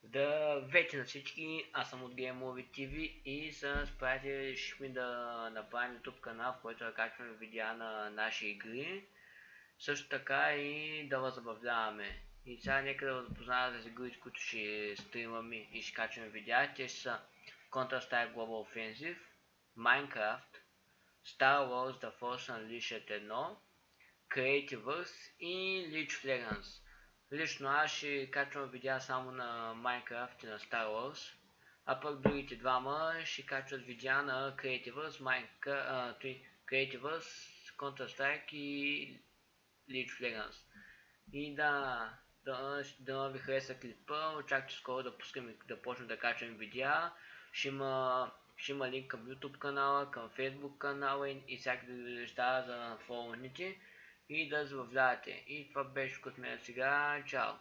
Здравейте на всички, аз съм от GameMovie TV и с приятели решихме да направим YouTube канал, в който да качваме видеа на наши игри, също така и да възобновяваме. И сега нека да запозная за игрите, които ще стримаме и ще качваме видеа. Те са Counter-Strike Global Offensive, Minecraft, Star Wars The Force Unleashed 1, Creativerse и League of Legends. Лично аз ще качвам видеа само на Minecraft и на Star Wars, а пък другите двама ще качват видеа на Creativerse, Counter-Strike и League of Legends. И да ви хареса клипа, очаквайте скоро да пускаме, да почнем да качваме видеа. Ще има линк към YouTube канала, към Facebook канала и всякакви неща за форумите и да забавлявате. И това беше от мен сега. Чао!